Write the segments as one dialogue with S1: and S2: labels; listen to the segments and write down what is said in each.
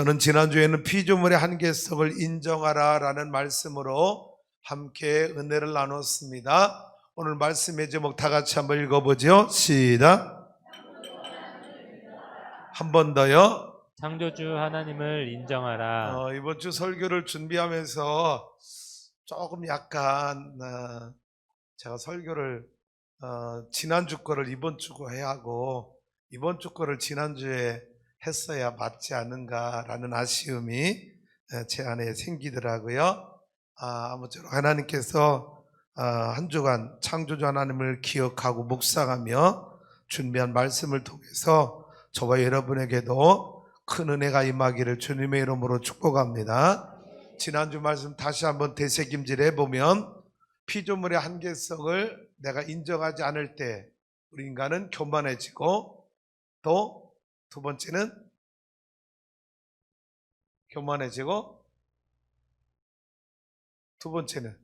S1: 저는 지난주에는 피조물의 한계성을 인정하라 라는 말씀으로 함께 은혜를 나눴습니다. 오늘 말씀의 제목 다 같이 한번 읽어보죠. 시작. 한 번 더요.
S2: 창조주 하나님을 인정하라.
S1: 이번 주 설교를 준비하면서 조금 약간 제가 설교를 지난주 거를 이번 주 거 해야 하고 이번 주 거를 지난주에 했어야 맞지 않은가라는 아쉬움이 제 안에 생기더라고요. 아무쪼록 하나님께서 한 주간 창조주 하나님을 기억하고 묵상하며 준비한 말씀을 통해서 저와 여러분에게도 큰 은혜가 임하기를 주님의 이름으로 축복합니다. 지난주 말씀 다시 한번 되새김질해 보면 피조물의 한계성을 내가 인정하지 않을 때 우리 인간은 교만해지고 또 두 번째는 교만해지고 두 번째는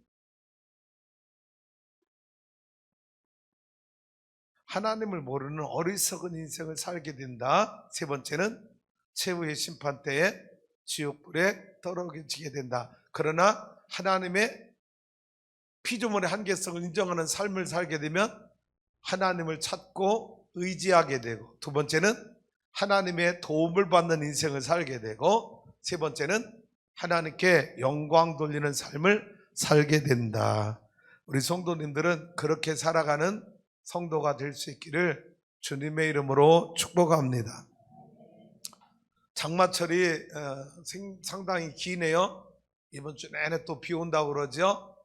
S1: 하나님을 모르는 어리석은 인생을 살게 된다. 세 번째는 최후의 심판 때에 지옥불에 떨어지게 된다. 그러나 하나님의 피조물의 한계성을 인정하는 삶을 살게 되면 하나님을 찾고 의지하게 되고, 두 번째는 하나님의 도움을 받는 인생을 살게 되고, 세 번째는 하나님께 영광 돌리는 삶을 살게 된다. 우리 성도님들은 그렇게 살아가는 성도가 될 수 있기를 주님의 이름으로 축복합니다. 장마철이 상당히 기네요. 이번 주 내내 또 비 온다고 그러죠.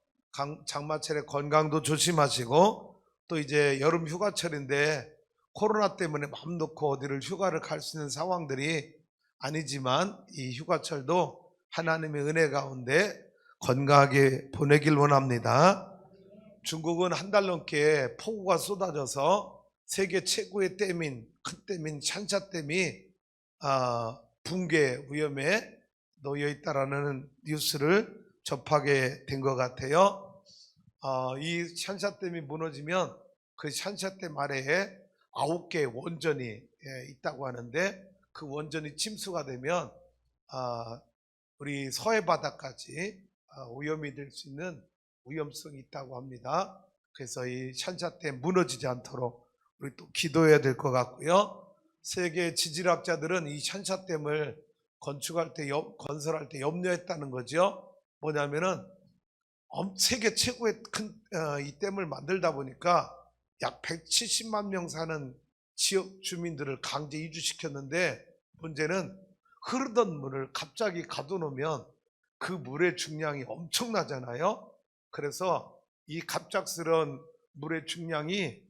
S1: 장마철에 건강도 조심하시고, 또 이제 여름 휴가철인데 코로나 때문에 마음 놓고 어디를 휴가를 갈 수 있는 상황들이 아니지만 이 휴가철도 하나님의 은혜 가운데 건강하게 보내길 원합니다. 중국은 한 달 넘게 폭우가 쏟아져서 세계 최고의 댐인 큰 댐인 샨샤댐이 붕괴 위험에 놓여 있다라는 뉴스를 접하게 된 것 같아요. 이 샨샤댐이 무너지면 그 샨샤댐 아래에 9개의 원전이 있다고 하는데, 그 원전이 침수가 되면 우리 서해 바다까지 위험이 될 수 있는 위험성이 있다고 합니다. 그래서 이 샨샤댐 무너지지 않도록 우리 또 기도해야 될 것 같고요. 세계 지질학자들은 이 샨샤댐을 건축할 때 건설할 때 염려했다는 거죠. 뭐냐면은 세계 최고의 큰 이 댐을 만들다 보니까 약 170만 명 사는 지역 주민들을 강제 이주시켰는데, 문제는 흐르던 물을 갑자기 가둬놓으면 그 물의 중량이 엄청나잖아요. 그래서 이 갑작스러운 물의 중량이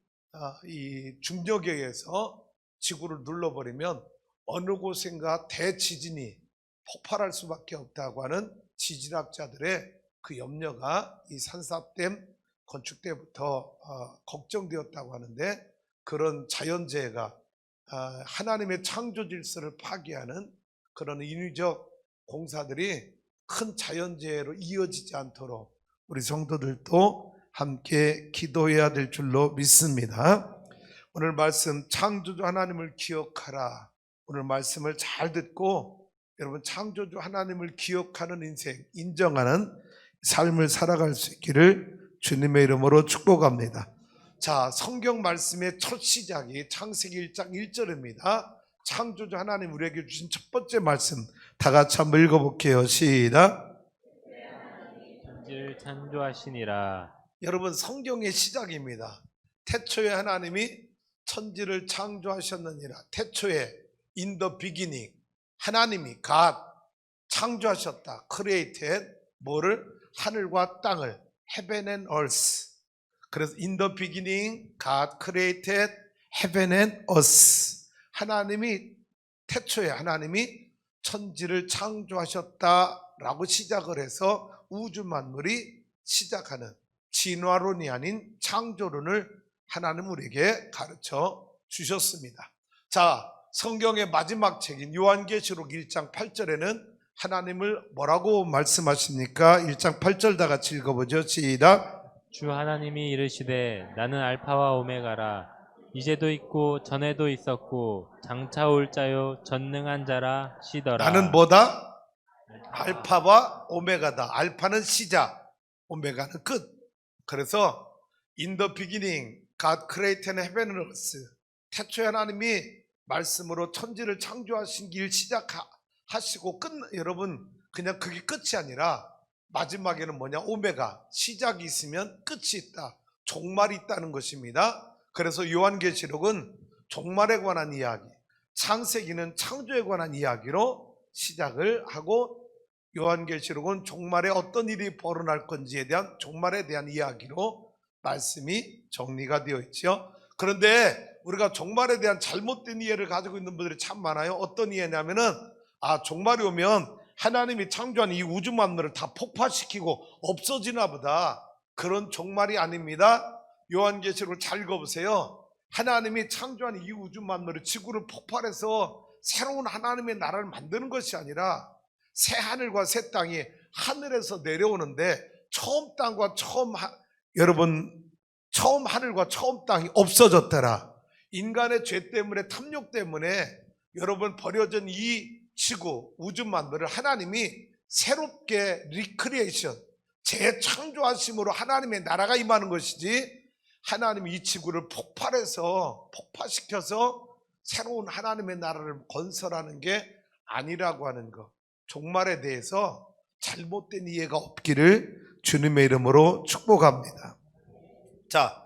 S1: 이 중력에 의해서 지구를 눌러버리면 어느 곳인가 대지진이 폭발할 수밖에 없다고 하는 지질학자들의 그 염려가 이 샨샤댐 건축 때부터 걱정되었다고 하는데, 그런 자연재해가 하나님의 창조 질서를 파괴하는 그런 인위적 공사들이 큰 자연재해로 이어지지 않도록 우리 성도들도 함께 기도해야 될 줄로 믿습니다. 오늘 말씀 창조주 하나님을 기억하라. 오늘 말씀을 잘 듣고 여러분 창조주 하나님을 기억하는 인생, 인정하는 삶을 살아갈 수 있기를 주님의 이름으로 축복합니다. 자, 성경 말씀의 첫 시작이 창세기 1장 1절입니다. 창조주 하나님 우리에게 주신 첫 번째 말씀 다 같이 한번 읽어볼게요. 시작.
S2: 천지를 창조하시니라.
S1: 여러분, 성경의 시작입니다. 태초에 하나님이 천지를 창조하셨느니라. 태초에 in the beginning 하나님이 God 창조하셨다. created 뭐를? 하늘과 땅을 heaven and earth. 그래서 in the beginning God created heaven and earth. 하나님이 태초에 하나님이 천지를 창조하셨다라고 시작을 해서 우주 만물이 시작하는 진화론이 아닌 창조론을 하나님 우리에게 가르쳐 주셨습니다. 자, 성경의 마지막 책인 요한계시록 1장 8절에는 하나님을 뭐라고 말씀하십니까? 1장 8절 다 같이 읽어보죠. 시작.
S2: 주 하나님이 이르시되 나는 알파와 오메가라 이제도 있고 전에도 있었고 장차 올 자요 전능한 자라 시더라.
S1: 나는 뭐다? 알파와 오메가다. 알파는 시작, 오메가는 끝. 그래서 in the beginning God created heaven and earth. 태초에 하나님이 말씀으로 천지를 창조하신 길 시작하시고 여러분 그냥 그게 끝이 아니라 마지막에는 뭐냐? 오메가, 시작이 있으면 끝이 있다, 종말이 있다는 것입니다. 그래서 요한계시록은 종말에 관한 이야기, 창세기는 창조에 관한 이야기로 시작을 하고, 요한계시록은 종말에 어떤 일이 벌어날 건지에 대한, 종말에 대한 이야기로 말씀이 정리가 되어 있죠. 그런데 우리가 종말에 대한 잘못된 이해를 가지고 있는 분들이 참 많아요. 어떤 이해냐면은 종말이 오면 하나님이 창조한 이 우주 만물을 다 폭파시키고 없어지나 보다. 그런 종말이 아닙니다. 요한계시록을 잘 읽어보세요. 하나님이 창조한 이 우주 만물을, 지구를 폭발해서 새로운 하나님의 나라를 만드는 것이 아니라 새 하늘과 새 땅이 하늘에서 내려오는데, 처음 땅과 처음 하늘과 처음 땅이 없어졌더라. 인간의 죄 때문에, 탐욕 때문에 여러분 버려진 이 지구, 우주 만물을 하나님이 새롭게 리크리에이션, 재창조하심으로 하나님의 나라가 임하는 것이지, 하나님이 이 지구를 폭파시켜서 새로운 하나님의 나라를 건설하는 게 아니라고 하는 것. 종말에 대해서 잘못된 이해가 없기를 주님의 이름으로 축복합니다. 자,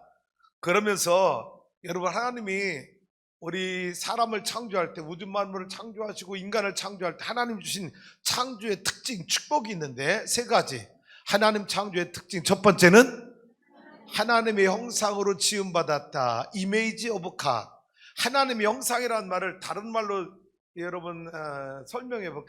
S1: 그러면서 여러분, 하나님이 우리 사람을 창조할 때, 우주 만물을 창조하시고 인간을 창조할 때 하나님 주신 창조의 특징, 축복이 있는데 세 가지. 하나님 창조의 특징, 첫 번째는 하나님의 형상으로 지음받았다. 이미지 오브 갓. 하나님의 형상이라는 말을 다른 말로 여러분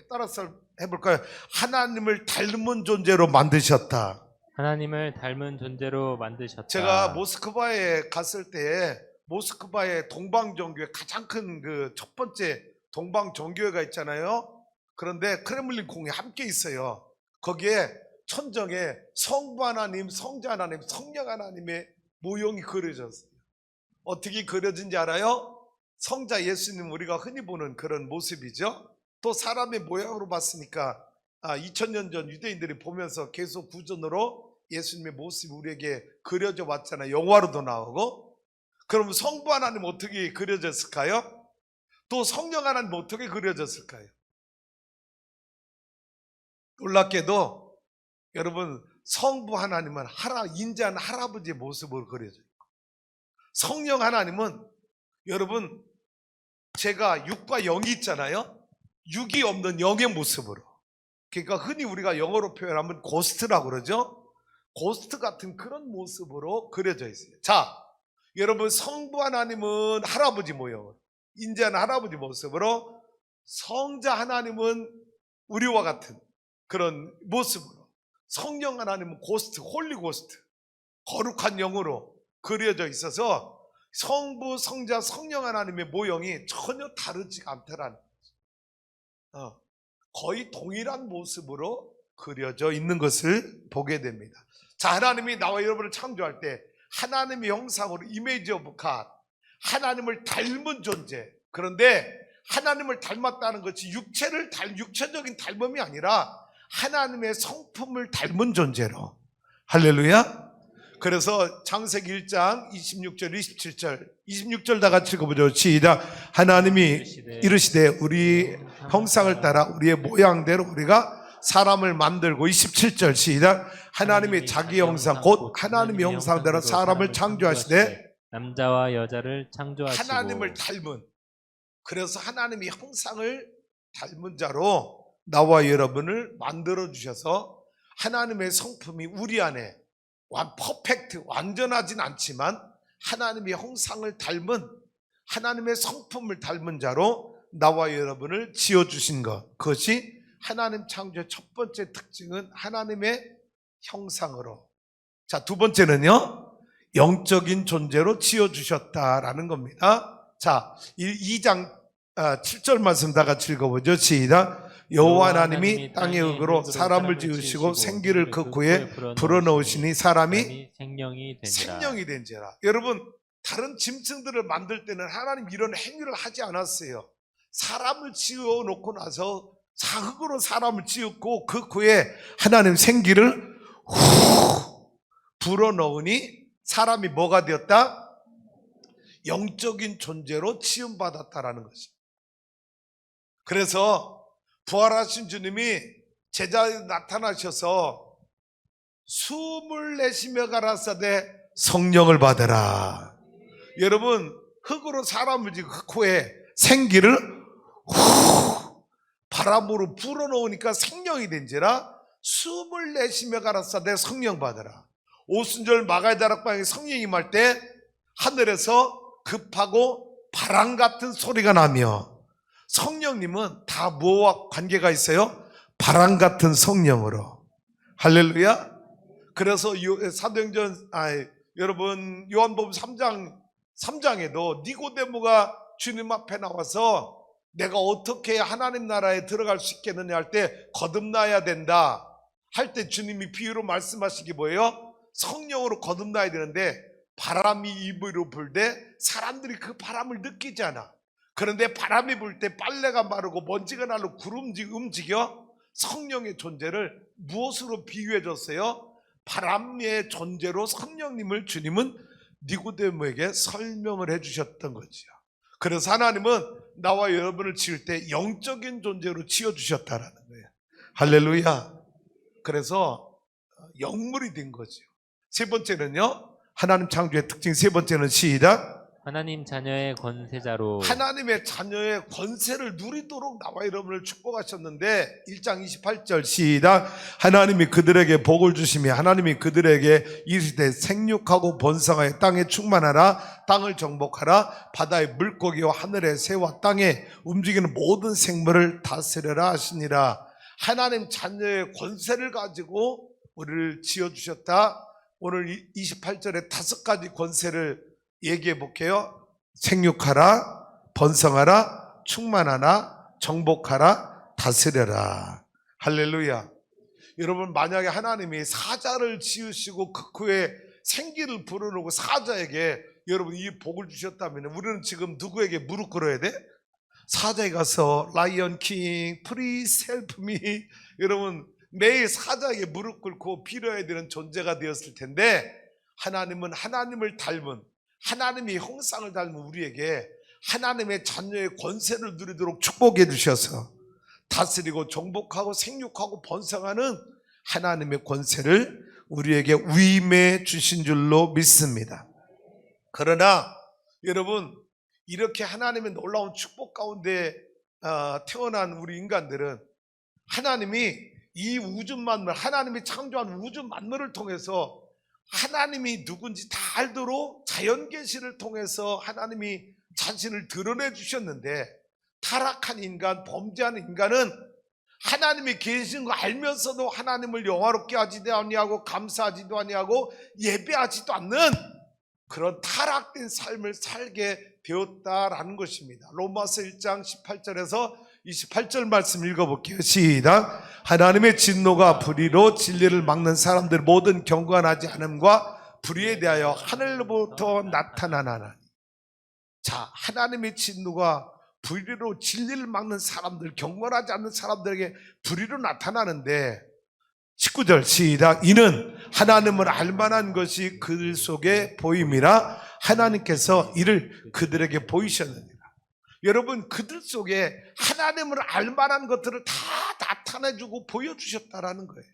S1: 따라서 해볼까요? 하나님을 닮은 존재로 만드셨다.
S2: 하나님을 닮은 존재로 만드셨다.
S1: 제가 모스크바에 갔을 때, 모스크바의 동방정교회, 가장 큰 그 첫 번째 동방정교회가 있잖아요. 그런데 크렘린 궁에 함께 있어요. 거기에 천정에 성부 하나님, 성자 하나님, 성령 하나님의 모형이 그려졌어요. 어떻게 그려진지 알아요? 성자 예수님, 우리가 흔히 보는 그런 모습이죠. 또 사람의 모양으로 봤으니까 2000년 전 유대인들이 보면서 계속 구전으로 예수님의 모습이 우리에게 그려져 왔잖아요. 영화로도 나오고. 그럼 성부 하나님 어떻게 그려졌을까요? 또 성령 하나님 어떻게 그려졌을까요? 놀랍게도 여러분, 성부 하나님은 인자한 할아버지의 모습으로 그려져요. 성령 하나님은 여러분, 제가 6과 0이 있잖아요. 6이 없는 0의 모습으로. 그러니까 흔히 우리가 영어로 표현하면 고스트라고 그러죠. 고스트 같은 그런 모습으로 그려져 있어요. 자, 여러분, 성부 하나님은 할아버지 모형으로, 인자한 할아버지 모습으로, 성자 하나님은 우리와 같은 그런 모습으로, 성령 하나님은 고스트, 홀리 고스트, 거룩한 영으로 그려져 있어서 성부, 성자, 성령 하나님의 모형이 전혀 다르지가 않더라는 거죠. 거의 동일한 모습으로 그려져 있는 것을 보게 됩니다. 자, 하나님이 나와 여러분을 창조할 때 하나님의 형상으로, 이미지 오브 갓, 하나님을 닮은 존재. 그런데 하나님을 닮았다는 것이 육체적인 닮음이 아니라 하나님의 성품을 닮은 존재로. 할렐루야. 그래서 창세기 1장 26절 27절 26절 다 같이 읽어보죠. 시작. 하나님이 이르시되 우리 형상을 따라 우리의 모양대로 우리가 사람을 만들고. 27절 시작. 하나님이 자기 형상 곧 하나님의 형상대로 사람을 창조하시되
S2: 남자와 여자를 창조하시고.
S1: 하나님을 닮은, 그래서 하나님의 형상을 닮은 자로 나와 여러분을 만들어 주셔서 하나님의 성품이 우리 안에 퍼펙트, 완전하진 않지만 하나님의 형상을 닮은, 하나님의 성품을 닮은 자로 나와 여러분을 지어주신 것, 그것이 하나님 창조의 첫 번째 특징은 하나님의 형상으로. 자, 두 번째는요, 영적인 존재로 지어주셨다라는 겁니다. 자, 2장 7절 말씀 다 같이 읽어보죠. 시작. 여호와 하나님이 땅의 흙으로 사람을 지으시고 생기를 그 구에 불어넣으시니 사람이 생명이 된지라. 여러분, 다른 짐승들을 만들 때는 하나님 이런 행위를 하지 않았어요. 사람을 지어 놓고 나서 흙으로 사람을 지었고 그 후에 하나님 생기를 후 불어넣으니 사람이 뭐가 되었다? 영적인 존재로 치움받았다라는 것입니다. 그래서 부활하신 주님이 제자에 나타나셔서 숨을 내쉬며 가라사대 성령을 받으라. 여러분, 흙으로 사람을 지은 후에 생기를 후 바람으로 불어넣으니까 생명이 된지라 숨을 내쉬며 가라사대 성령 받으라. 오순절 마가의 다락방에 성령이 임할 때 하늘에서 급하고 바람 같은 소리가 나며, 성령님은 다 뭐와 관계가 있어요? 바람 같은 성령으로. 할렐루야. 그래서 사도행전 여러분 요한복음 3장에도 니고데모가 주님 앞에 나와서 내가 어떻게 하나님 나라에 들어갈 수 있겠느냐 할 때 거듭나야 된다 할 때 주님이 비유로 말씀하신 게 뭐예요? 성령으로 거듭나야 되는데 바람이 입으로 불 때 사람들이 그 바람을 느끼지 않아. 그런데 바람이 불 때 빨래가 마르고 먼지가 날로 구름이 움직여. 성령의 존재를 무엇으로 비유해 줬어요? 바람의 존재로 성령님을 주님은 니고데모에게 설명을 해 주셨던 거지요. 그래서 하나님은 나와 여러분을 지을 때 영적인 존재로 지어 주셨다라는 거예요. 할렐루야. 그래서 영물이 된 거죠. 세 번째는요, 하나님 창조의 특징 세 번째는 시작.
S2: 하나님 자녀의 권세자로.
S1: 하나님의 자녀의 권세를 누리도록 나와 여러분을 축복하셨는데 1장 28절 시작. 하나님이 그들에게 복을 주시며 하나님이 그들에게 이르시되 생육하고 번성하여 땅에 충만하라. 땅을 정복하라. 바다의 물고기와 하늘의 새와 땅에 움직이는 모든 생물을 다스려라 하시니라. 하나님 자녀의 권세를 가지고 우리를 지어주셨다. 오늘 28절에 5가지 권세를 얘기해 볼게요. 생육하라, 번성하라, 충만하라, 정복하라, 다스려라. 할렐루야. 여러분, 만약에 하나님이 사자를 지으시고 그 후에 생기를 불어넣고 사자에게 여러분 이 복을 주셨다면 우리는 지금 누구에게 무릎 꿇어야 돼? 사자에 가서 라이언 킹, 프리즈 헬프 미. 여러분 매일 사자에게 무릎 꿇고 빌어야 되는 존재가 되었을 텐데, 하나님은 하나님을 닮은, 하나님의 형상을 닮은 우리에게 하나님의 자녀의 권세를 누리도록 축복해 주셔서 다스리고 정복하고 생육하고 번성하는 하나님의 권세를 우리에게 위임해 주신 줄로 믿습니다. 그러나 여러분, 이렇게 하나님의 놀라운 축복 가운데 태어난 우리 인간들은 하나님이 이 우주 만물, 하나님이 창조한 우주 만물을 통해서 하나님이 누군지 다 알도록 자연 계시를 통해서 하나님이 자신을 드러내 주셨는데, 타락한 인간, 범죄하는 인간은 하나님이 계신 거 알면서도 하나님을 영화롭게 하지도 아니하고 감사하지도 아니하고 예배하지도 않는 그런 타락된 삶을 살게 되었다라는 것입니다. 로마서 1장 18절에서 28절 말씀 읽어볼게요. 시작. 하나님의 진노가 불의로 진리를 막는 사람들 모든 경건하지 않음과 불의에 대하여 하늘로부터 나타나나니. 자, 하나님의 진노가 불의로 진리를 막는 사람들, 경건하지 않는 사람들에게 불의로 나타나는데, 19절 시작. 이는 하나님을 알만한 것이 그들 속에 보임이라 하나님께서 이를 그들에게 보이셨느니라. 여러분, 그들 속에 하나님을 알만한 것들을 다 나타내주고 보여주셨다라는 거예요.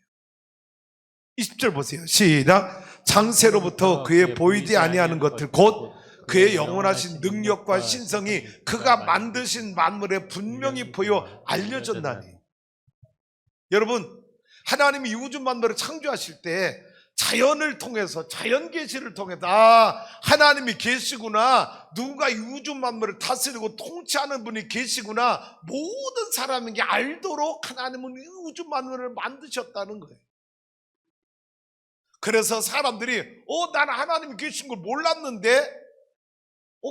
S1: 20절 보세요. 시작. 장세로부터 그의 보이지 아니하는 것들 곧 그의 영원하신 능력과 신성이 그가 만드신 만물에 분명히 보여 알려졌나니. 여러분, 하나님이 이 우주 만물을 창조하실 때 자연을 통해서, 자연 계시를 통해서 하나님이 계시구나, 누군가 이 우주 만물을 다스리고 통치하는 분이 계시구나, 모든 사람에게 알도록 하나님은 이 우주 만물을 만드셨다는 거예요. 그래서 사람들이 나는 하나님이 계신 걸 몰랐는데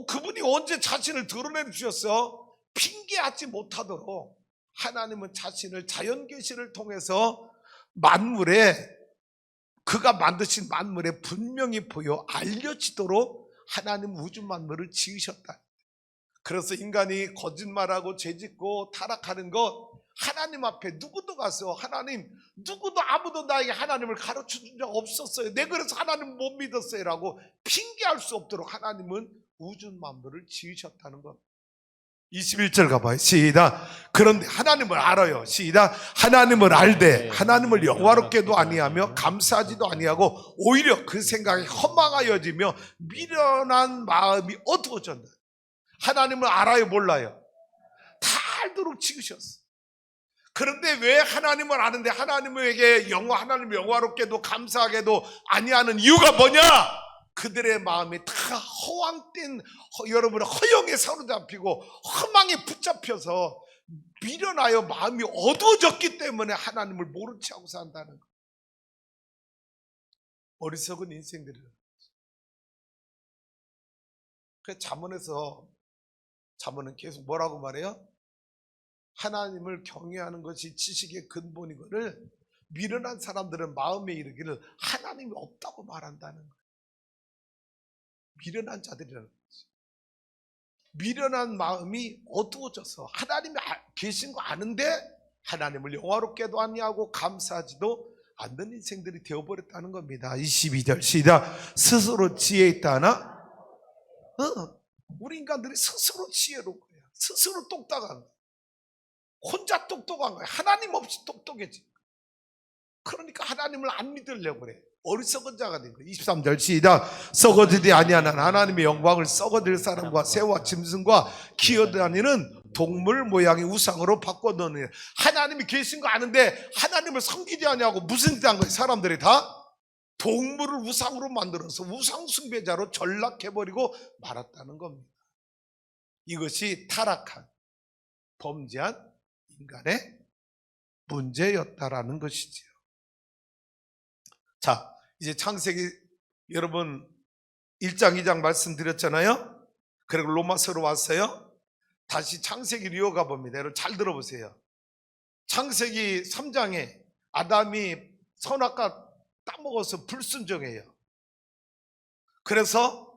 S1: 그분이 언제 자신을 드러내 주셨어? 핑계하지 못하도록 하나님은 자신을 자연 계시를 통해서 만물에, 그가 만드신 만물에 분명히 보여 알려지도록 하나님 우주 만물을 지으셨다. 그래서 인간이 거짓말하고 죄짓고 타락하는 것, 하나님 앞에 누구도 가서 하나님, 누구도 아무도 나에게 하나님을 가르쳐 준 적 없었어요, 내 그래서 하나님 못 믿었어요 라고 핑계할 수 없도록 하나님은 우주 만물을 지으셨다는 것. 21절 가봐요. 시작. 그런데 하나님을 알아요. 시작. 하나님을 알되 하나님을 영화롭게도 아니하며 감사하지도 아니하고 오히려 그 생각이 허망하여지며 미련한 마음이 어두워졌다. 하나님을 알아요, 몰라요? 다 알도록 지으셨어. 그런데 왜 하나님을 아는데 하나님에게 하나님을 영화롭게도 감사하게도 아니하는 이유가 뭐냐? 그들의 마음이 다 허황된, 여러분 허영에 사로잡히고 허망에 붙잡혀서 미련하여 마음이 어두워졌기 때문에 하나님을 모른 체하고 산다는 거예요. 어리석은 인생들이에요. 그 잠언은 계속 뭐라고 말해요? 하나님을 경외하는 것이 지식의 근본이거늘 미련한 사람들은 마음에 이르기를 하나님이 없다고 말한다는 거예요. 미련한 자들이라는 거죠. 미련한 마음이 어두워져서 하나님이 계신 거 아는데 하나님을 영화롭게도 아니하고 감사하지도 않는 인생들이 되어버렸다는 겁니다. 22절 시작. 스스로 지혜 있다 하나? 우리 인간들이 스스로 지혜로운 거예요. 스스로 똑똑한 거예요. 혼자 똑똑한 거예요. 하나님 없이 똑똑해지. 그러니까 하나님을 안 믿으려고 그래. 어리석은 자가 된 거예요. 23절 시작. 썩어지지 아니하는 하나님의 영광을 썩어질 사람과 새와 짐승과 기어다니는 동물 모양의 우상으로 바꿔놓는. 하나님이 계신 거 아는데 하나님을 섬기지 아니하고 무슨 짓 한 거예요? 사람들이 다 동물을 우상으로 만들어서 우상 숭배자로 전락해버리고 말았다는 겁니다. 이것이 타락한, 범죄한 인간의 문제였다라는 것이지요. 자, 이제 창세기 여러분 1장 2장 말씀드렸잖아요. 그리고 로마서로 왔어요. 다시 창세기로 이어가 봅니다. 여러분 잘 들어보세요. 창세기 3장에 아담이 선악과 따먹어서 불순종해요. 그래서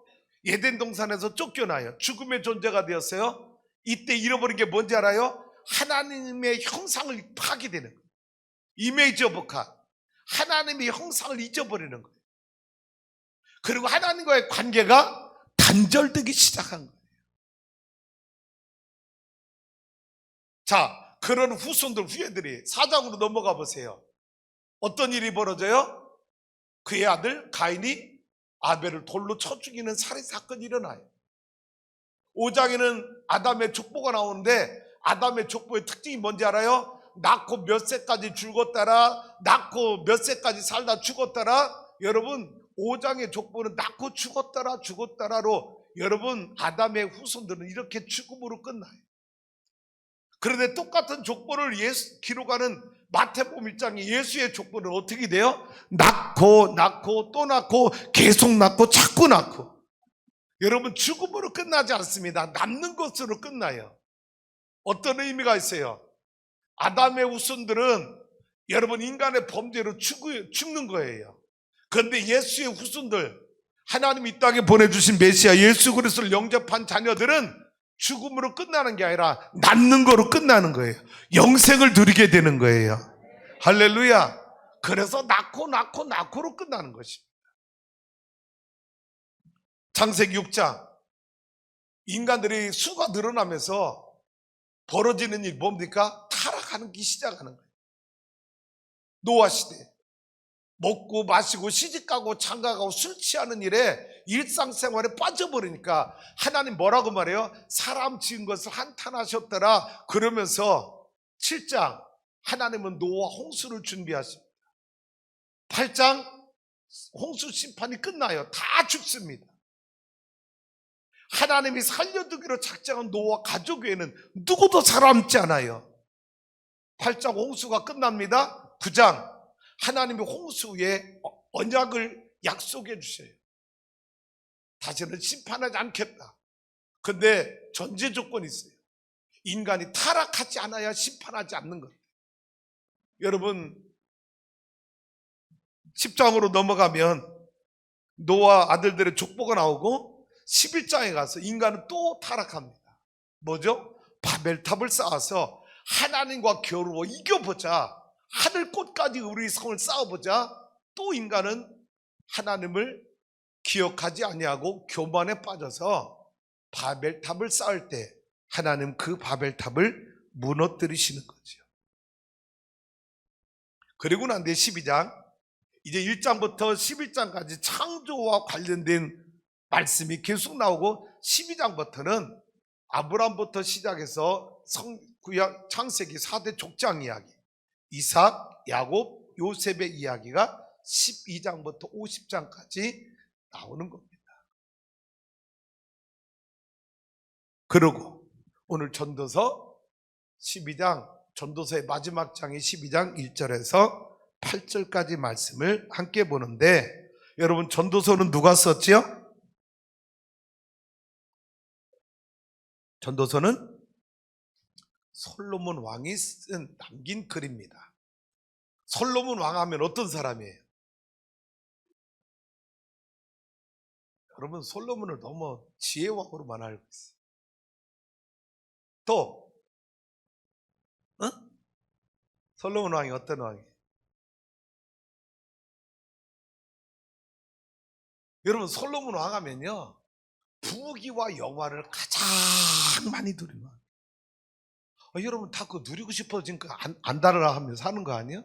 S1: 에덴 동산에서 쫓겨나요. 죽음의 존재가 되었어요. 이때 잃어버린 게 뭔지 알아요? 하나님의 형상을 파괴되는 거예요. 이미지 오브 갓. 하나님의 형상을 잊어버리는 거예요. 그리고 하나님과의 관계가 단절되기 시작한 거예요. 자, 그런 후손들이 4장으로 넘어가 보세요. 어떤 일이 벌어져요? 그의 아들 가인이 아벨을 돌로 쳐 죽이는 살인 사건이 일어나요. 5장에는 아담의 족보가 나오는데 아담의 족보의 특징이 뭔지 알아요? 낳고 몇 세까지 죽었다라, 낳고 몇 세까지 살다 죽었다라. 여러분 5장의 족보는 낳고 죽었다라로 여러분 아담의 후손들은 이렇게 죽음으로 끝나요. 그런데 똑같은 족보를 기록하는 마태복음 1장의 예수의 족보는 어떻게 돼요? 낳고 또 낳고 계속 낳고 자꾸 낳고. 여러분 죽음으로 끝나지 않습니다. 남는 것으로 끝나요. 어떤 의미가 있어요? 아담의 후손들은 여러분 인간의 범죄로 죽는 거예요. 그런데 예수의 후손들, 하나님이 이 땅에 보내주신 메시아 예수 그리스도를 영접한 자녀들은 죽음으로 끝나는 게 아니라 낳는 거로 끝나는 거예요. 영생을 누리게 되는 거예요. 할렐루야. 그래서 낳고로 끝나는 것입니다. 창세기 6장, 인간들이 수가 늘어나면서 벌어지는 일이 뭡니까? 타락하는 게 시작하는 거예요. 노아 시대, 먹고 마시고 시집가고 장가가고 술 취하는 일에 일상생활에 빠져버리니까 하나님 뭐라고 말해요? 사람 지은 것을 한탄하셨더라. 그러면서 7장 하나님은 노아 홍수를 준비하십니다. 8장 홍수 심판이 끝나요. 다 죽습니다. 하나님이 살려두기로 작정한 노아 가족 외에는 누구도 살아남지 않아요. 8장 홍수가 끝납니다. 9장 하나님이 홍수에 언약을 약속해 주셔요. 다시는 심판하지 않겠다. 근데 전제 조건이 있어요. 인간이 타락하지 않아야 심판하지 않는 것. 여러분 10장으로 넘어가면 노아 아들들의 족보가 나오고 11장에 가서 인간은 또 타락합니다. 뭐죠? 바벨탑을 쌓아서 하나님과 겨루어 이겨보자, 하늘꽃까지 우리 성을 쌓아보자. 또 인간은 하나님을 기억하지 아니하고 교만에 빠져서 바벨탑을 쌓을 때 하나님 그 바벨탑을 무너뜨리시는 거죠. 그리고 난 뒤에 12장, 이제 1장부터 11장까지 창조와 관련된 말씀이 계속 나오고, 12장부터는 아브람부터 시작해서 구약 창세기 4대 족장 이야기, 이삭, 야곱, 요셉의 이야기가 12장부터 50장까지 나오는 겁니다. 그리고 오늘 전도서 12장, 전도서의 마지막 장이 12장 1절에서 8절까지 말씀을 함께 보는데, 여러분 전도서는 누가 썼지요? 전도서는 솔로몬 왕이 남긴 글입니다. 솔로몬 왕 하면 어떤 사람이에요? 여러분 솔로몬을 너무 지혜왕으로만 알고 있어요. 또 솔로몬 왕이 어떤 왕이에요? 여러분 솔로몬 왕 하면요, 부귀와 영화를 가장 많이 누리는 거예요. 여러분 다 그거 누리고 싶어지니까 안 달아라 하면서 사는 거 아니에요?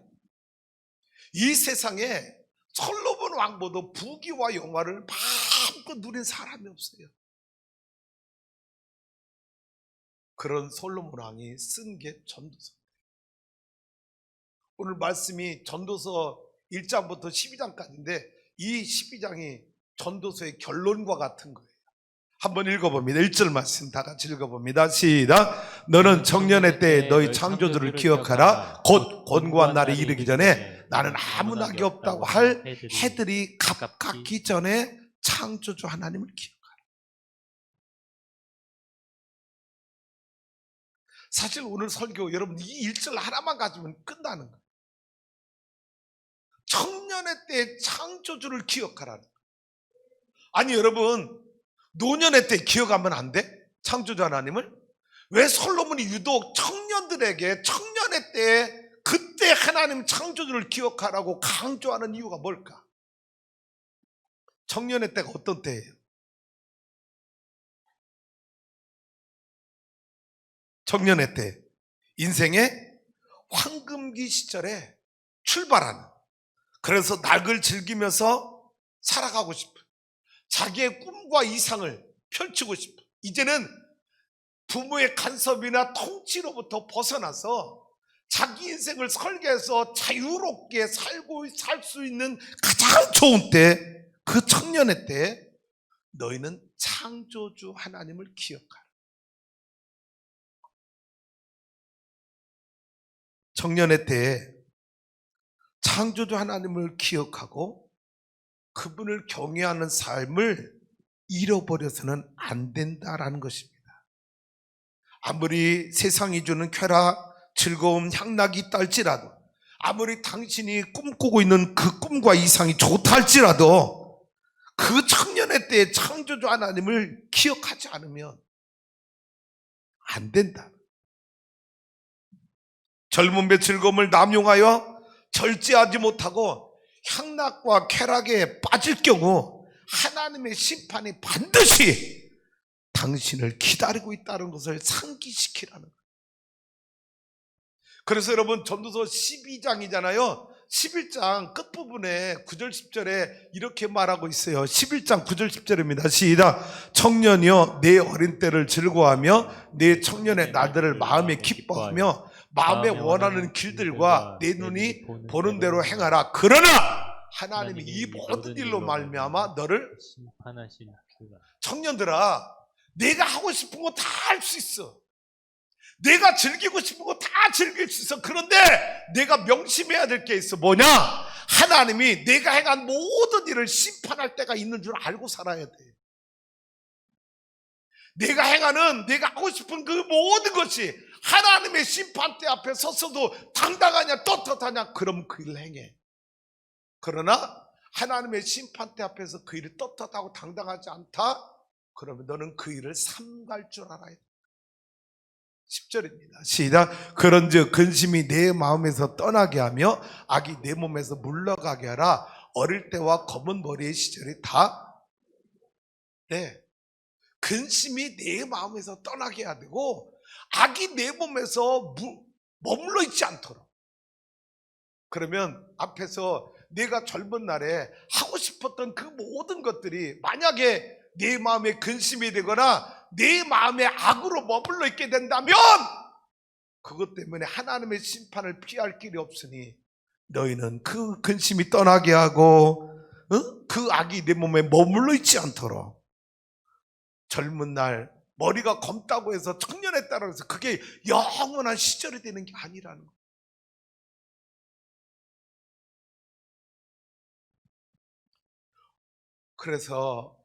S1: 이 세상에 솔로몬 왕보다 부귀와 영화를 마음껏 누린 사람이 없어요. 그런 솔로몬 왕이 쓴 게 전도서. 오늘 말씀이 전도서 1장부터 12장까지인데 이 12장이 전도서의 결론과 같은 거예요. 한번 읽어봅니다. 1절 말씀 다 같이 읽어봅니다. 시작. 너는 청년의 때에 너희 창조주를 기억하라. 곧 곤고한 날이 이르기 전에 나는 아무 낙이 없다고 할 해들이 갑각기 전에 창조주 하나님을 기억하라. 사실 오늘 설교 여러분 이 1절 하나만 가지면 끝나는 거예요. 청년의 때에 창조주를 기억하라는 거예요. 아니 여러분 노년의 때 기억하면 안 돼? 창조주 하나님을? 왜 솔로몬이 유독 청년들에게 청년의 때에 그때 하나님 창조주를 기억하라고 강조하는 이유가 뭘까? 청년의 때가 어떤 때예요? 청년의 때 인생의 황금기 시절에 출발하는, 그래서 낙을 즐기면서 살아가고 싶은, 자기의 꿈과 이상을 펼치고 싶은, 이제는 부모의 간섭이나 통치로부터 벗어나서 자기 인생을 설계해서 자유롭게 살 수 있는 가장 좋은 때, 그 청년의 때 너희는 창조주 하나님을 기억하라. 청년의 때에 창조주 하나님을 기억하고 그분을 경외하는 삶을 잃어버려서는 안 된다라는 것입니다. 아무리 세상이 주는 쾌락, 즐거움, 향락이 있다 할지라도, 아무리 당신이 꿈꾸고 있는 그 꿈과 이상이 좋다 할지라도 그 청년의 때에 창조주 하나님을 기억하지 않으면 안 된다. 젊음의 즐거움을 남용하여 절제하지 못하고 향락과 쾌락에 빠질 경우 하나님의 심판이 반드시 당신을 기다리고 있다는 것을 상기시키라는 거예요. 그래서 여러분 전도서 12장이잖아요. 11장 끝부분에 9절 10절에 이렇게 말하고 있어요. 11장 9절 10절입니다. 시작. 청년이여 내 어린 때를 즐거워하며 내 청년의 날들을 마음에 기뻐하며 마음에 원하는 길들과 내 눈이 보는 대로 행하라. 그러나 하나님이 이 모든 일로 말미암아 너를
S2: 심판하시는 그가.
S1: 청년들아, 내가 하고 싶은 거 다 할 수 있어. 내가 즐기고 싶은 거 다 즐길 수 있어. 그런데 내가 명심해야 될 게 있어. 뭐냐? 하나님이 내가 행한 모든 일을 심판할 때가 있는 줄 알고 살아야 돼. 내가 행하는, 내가 하고 싶은 그 모든 것이 하나님의 심판대 앞에 섰어도 당당하냐 떳떳하냐, 그럼 그 일을 행해. 그러나 하나님의 심판대 앞에서 그 일이 떳떳하고 당당하지 않다? 그러면 너는 그 일을 삼갈 줄 알아야 돼. 10절입니다. 시작. 그런즉 근심이 내 마음에서 떠나게 하며 악이 내 몸에서 물러가게 하라. 어릴 때와 검은 머리의 시절이 다, 네, 근심이 내 마음에서 떠나게 해야 되고 악이 내 몸에서 머물러 있지 않도록. 그러면 앞에서 내가 젊은 날에 하고 싶었던 그 모든 것들이 만약에 내 마음에 근심이 되거나 내 마음에 악으로 머물러 있게 된다면 그것 때문에 하나님의 심판을 피할 길이 없으니 너희는 그 근심이 떠나게 하고 그 악이 내 몸에 머물러 있지 않도록. 젊은 날 머리가 검다고 해서 청년했다고 해서 그게 영원한 시절이 되는 게 아니라는 거예요. 그래서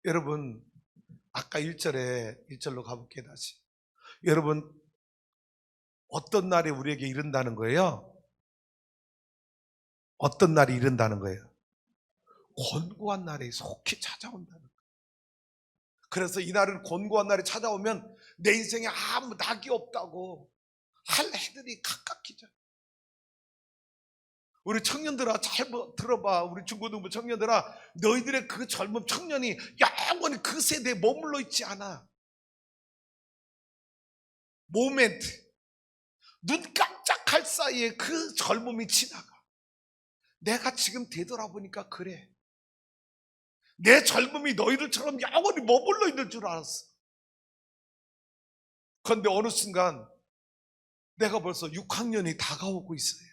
S1: 여러분 아까 1절로 가볼게요. 다시. 여러분 어떤 날이 우리에게 이른다는 거예요? 어떤 날이 이른다는 거예요? 곤고한 날이 속히 찾아온다는 거예요. 그래서 이 날은 곤고한 날이 찾아오면 내 인생에 아무 낙이 없다고 할 해들이 가깝기죠. 우리 청년들아 잘 들어봐. 우리 중고등부 청년들아, 너희들의 그 젊은 청년이 영원히 그 세대에 머물러 있지 않아. 모멘트, 눈 깜짝할 사이에 그 젊음이 지나가. 내가 지금 되돌아보니까 그래. 내 젊음이 너희들처럼 영원히 머물러 있는 줄 알았어. 그런데 어느 순간 내가 벌써 6학년이 다가오고 있어요.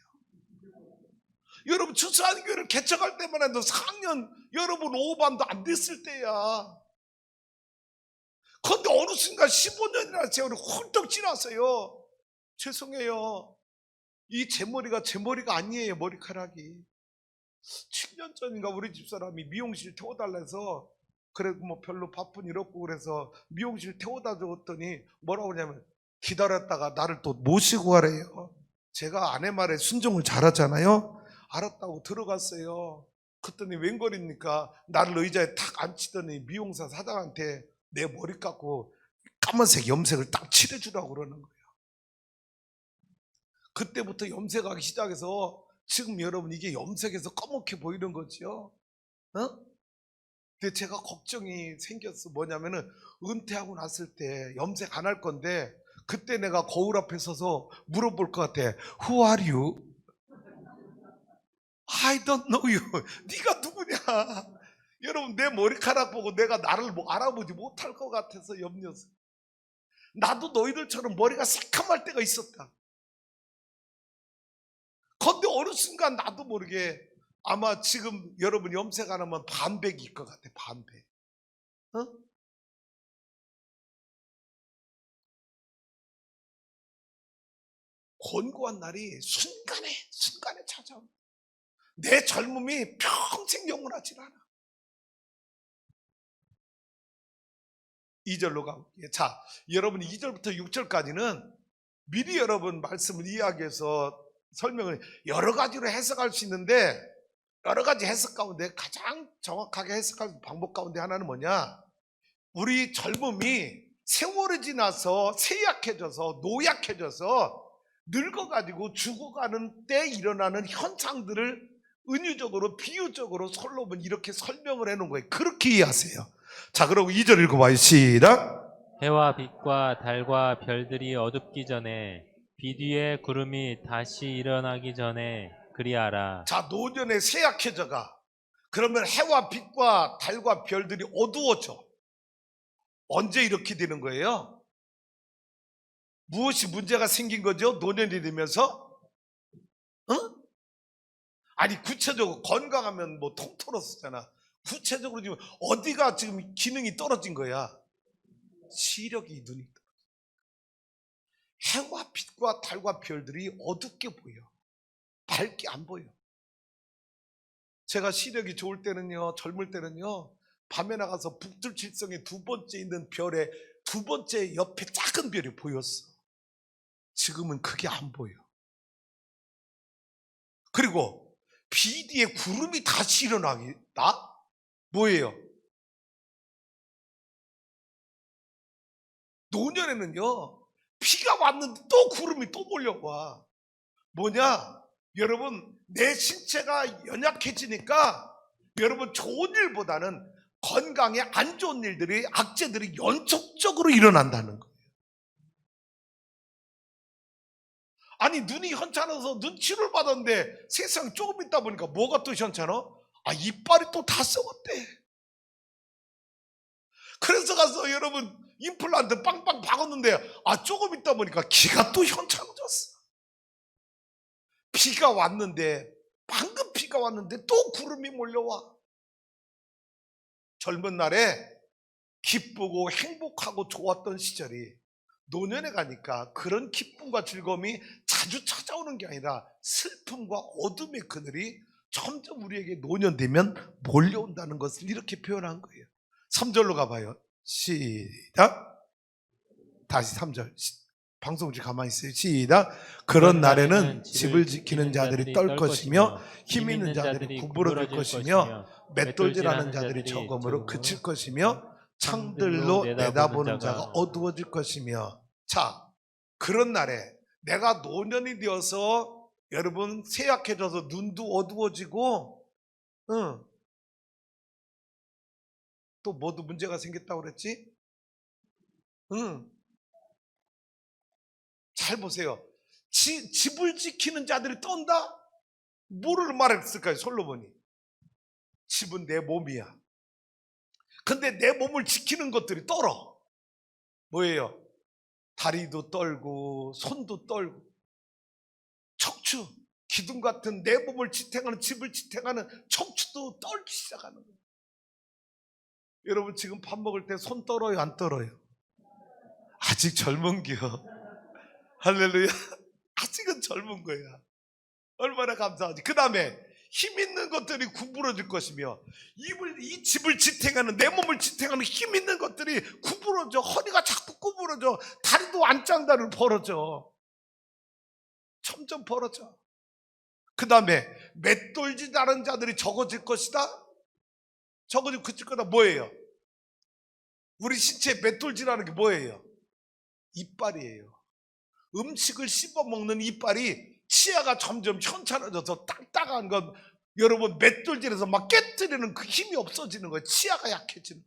S1: 여러분 주사안교회를 개척할 때만 해도 4학년 여러분 5반도 안 됐을 때야. 그런데 어느 순간 15년이라는 세월이 훌쩍 지났어요. 죄송해요. 이 제 머리가 아니에요. 머리카락이 7년 전인가 우리 집사람이 미용실 태워달라 해서, 그래 뭐 별로 바쁜 일 없고 그래서 미용실 태워다 줬더니 뭐라고 그러냐면 기다렸다가 나를 또 모시고 가래요. 제가 아내 말에 순종을 잘하잖아요. 알았다고 들어갔어요. 그랬더니 웬걸입니까? 나를 의자에 탁 앉히더니 미용사 사장한테 내 머리 깎고 까만색 염색을 딱 칠해주라고 그러는 거예요. 그때부터 염색하기 시작해서 지금 여러분 이게 염색해서 검게 보이는 거죠. 어? 근데 제가 걱정이 생겼어. 뭐냐면은 은퇴하고 났을 때 염색 안 할 건데 그때 내가 거울 앞에 서서 물어볼 것 같아. Who are you? I don't know you. 네가 누구냐? 여러분 내 머리카락 보고 내가 나를 뭐 알아보지 못할 것 같아서 염려서. 나도 너희들처럼 머리가 새카말 때가 있었다. 그런데 어느 순간 나도 모르게 아마 지금 여러분 염색 안 하면 반백일 것 같아. 반백. 어? 곤고한 날이 순간에 찾아옵니다. 내 젊음이 평생 영원하지 않아. 2절로 가볼게요. 자, 여러분 2절부터 6절까지는 미리 여러분 말씀을 이야기해서 설명을 여러 가지로 해석할 수 있는데, 여러 가지 해석 가운데 가장 정확하게 해석할 방법 가운데 하나는 뭐냐? 우리 젊음이 세월이 지나서 쇠약해져서 노약해져서 늙어가지고 죽어가는 때 일어나는 현상들을 은유적으로 비유적으로 솔로몬 이렇게 설명을 해놓은 거예요. 그렇게 이해하세요. 자, 그리고 2절 읽어봐요. 시작.
S2: 해와 빛과 달과 별들이 어둡기 전에 빛 위에 구름이 다시 일어나기 전에 그리하라.
S1: 자, 노년에 쇠약해져가. 그러면 해와 빛과 달과 별들이 어두워져. 언제 이렇게 되는 거예요? 무엇이 문제가 생긴 거죠? 노년이 되면서? 어? 아니 구체적으로 건강하면 뭐 통틀었었잖아. 구체적으로 지금 어디가 지금 기능이 떨어진 거야? 시력이, 눈이 떨어져. 해와 빛과 달과 별들이 어둡게 보여. 밝게 안 보여. 제가 시력이 좋을 때는요, 젊을 때는요, 밤에 나가서 북두칠성의 두 번째 있는 별에 두 번째 옆에 작은 별이 보였어. 지금은 그게 안 보여. 그리고 빛 위에 구름이 다시 일어나기, 뭐예요? 노년에는요, 비가 왔는데 또 구름이 또 몰려와. 뭐냐? 여러분, 내 신체가 연약해지니까 여러분 좋은 일보다는 건강에 안 좋은 일들이, 악재들이 연속적으로 일어난다는 거예요. 아니, 눈이 현찮아서 눈치를 받았는데 세상 조금 있다 보니까 뭐가 또 현찮아? 아, 이빨이 또 다 썩었대. 그래서 가서 여러분 임플란트 빵빵 박았는데 아, 조금 있다 보니까 귀가 또 현찮아졌어. 비가 왔는데, 방금 비가 왔는데 또 구름이 몰려와. 젊은 날에 기쁘고 행복하고 좋았던 시절이 노년에 가니까 그런 기쁨과 즐거움이 자주 찾아오는 게 아니라 슬픔과 어둠의 그늘이 점점 우리에게 노년 되면 몰려온다는 것을 이렇게 표현한 거예요. 3절로 가봐요. 시작. 다시 3절. 방송지 가만히 있어요. 시작. 그런 날에는 집을 지키는 자들이 떨 것이며 힘 있는 자들이 구부러질 것이며 맷돌질하는 자들이 적음으로 그칠 것이며 창들로 내다보는 자가 어두워질 것이며. 자, 그런 날에 내가 노년이 되어서 여러분 쇠약해져서 눈도 어두워지고 또 뭐도 문제가 생겼다고 그랬지? 잘 보세요. 집을 지키는 자들이 떤다? 뭐를 말했을까요? 솔로몬이. 집은 내 몸이야. 근데 내 몸을 지키는 것들이 떨어. 뭐예요? 다리도 떨고 손도 떨고 척추, 기둥 같은 내 몸을 지탱하는, 집을 지탱하는 척추도 떨기 시작하는 거예요. 여러분 지금 밥 먹을 때 손 떨어요, 안 떨어요? 아직 젊은겨. 할렐루야. 아직은 젊은 거야. 얼마나 감사하지. 그 다음에 힘 있는 것들이 구부러질 것이며, 이 집을 지탱하는, 내 몸을 지탱하는 힘 있는 것들이 구부러져. 허리가 자꾸 구부러져. 다리도 안짱다리로 벌어져. 점점 벌어져. 그 다음에 맷돌질하는 자들이 적어질 것이다. 적어질 거다. 뭐예요? 우리 신체에 맷돌질하는 게 뭐예요? 이빨이에요. 음식을 씹어먹는 이빨이 치아가 점점 현찮아져서 딱딱한 건 여러분 맷돌질해서 막 깨뜨리는 그 힘이 없어지는 거예요. 치아가 약해지는.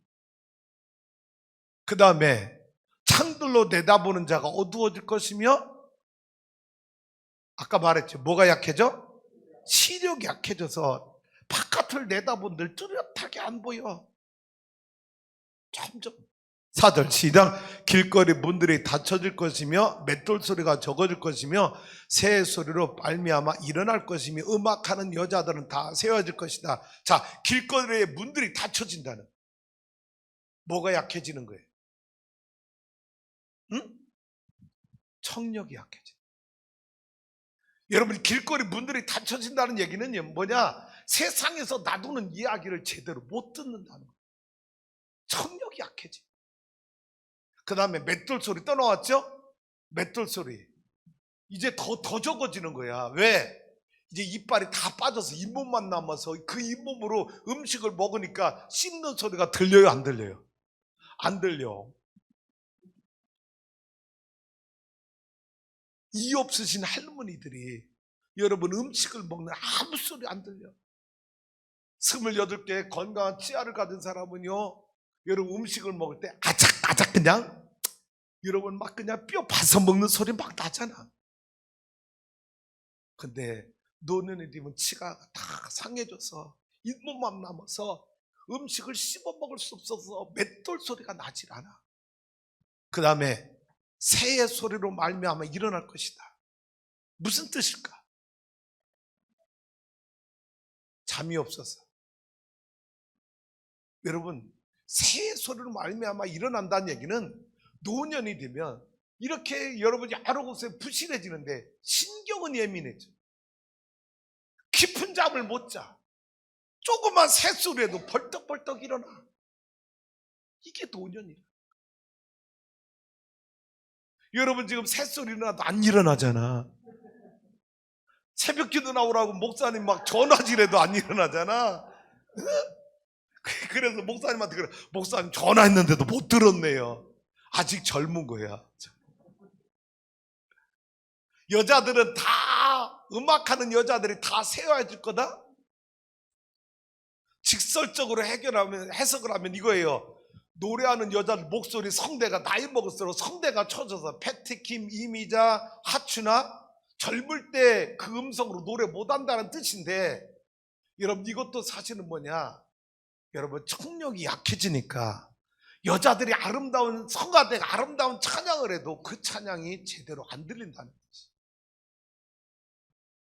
S1: 그 다음에 창들로 내다보는 자가 어두워질 것이며, 아까 말했죠. 뭐가 약해져? 시력이 약해져서 바깥을 내다본들 뚜렷하게 안 보여. 점점. 4절 시작. 길거리 문들이 닫혀질 것이며 맷돌 소리가 적어질 것이며 새 소리로 말미암아 일어날 것이며 음악하는 여자들은 다 세워질 것이다. 자, 길거리의 문들이 닫혀진다는. 뭐가 약해지는 거예요? 청력이 약해져. 여러분 길거리 문들이 닫혀진다는 얘기는 뭐냐? 세상에서 놔두는 이야기를 제대로 못 듣는다는 거예요. 청력이 약해져. 그 다음에 맷돌 소리 떠나왔죠? 맷돌 소리. 이제 더 적어지는 거야. 왜? 이제 이빨이 다 빠져서 잇몸만 남아서 그 잇몸으로 음식을 먹으니까 씹는 소리가 들려요, 안 들려요? 안 들려. 이 없으신 할머니들이 여러분 음식을 먹는 아무 소리 안 들려. 28개의 건강한 치아를 가진 사람은요, 여러분 음식을 먹을 때 아작아작 그냥 여러분 막 그냥 뼈 파서 먹는 소리 막 나잖아. 근데 노년이 되면 치가 다 상해져서 잇몸만 남아서 음식을 씹어 먹을 수 없어서 맷돌 소리가 나질 않아. 그 다음에 새의 소리로 말미암아 일어날 것이다. 무슨 뜻일까? 잠이 없어서. 여러분 새의 소리로 말미암아 일어난다는 얘기는 노년이 되면 이렇게 여러분 여러 곳에 부실해지는데 신경은 예민해져. 깊은 잠을 못 자. 조그만 새소리에도 벌떡벌떡 일어나. 이게 노년이야. 여러분 지금 새소리 나도 안 일어나잖아. 새벽기도 나오라고 목사님 막 전화질해도 안 일어나잖아. 그래서 목사님한테 그래, 목사님 전화했는데도 못 들었네요. 아직 젊은 거야. 여자들은 다 음악하는 여자들이 다 세워줄 거다. 직설적으로 해석을 하면 이거예요. 노래하는 여자들 목소리 성대가 나이 먹을수록 성대가 처져서 패티킴, 이미자, 하추나 젊을 때 그 음성으로 노래 못한다는 뜻인데, 여러분 이것도 사실은 뭐냐, 여러분 청력이 약해지니까 여자들이 아름다운 성가대가 아름다운 찬양을 해도 그 찬양이 제대로 안 들린다는 거지.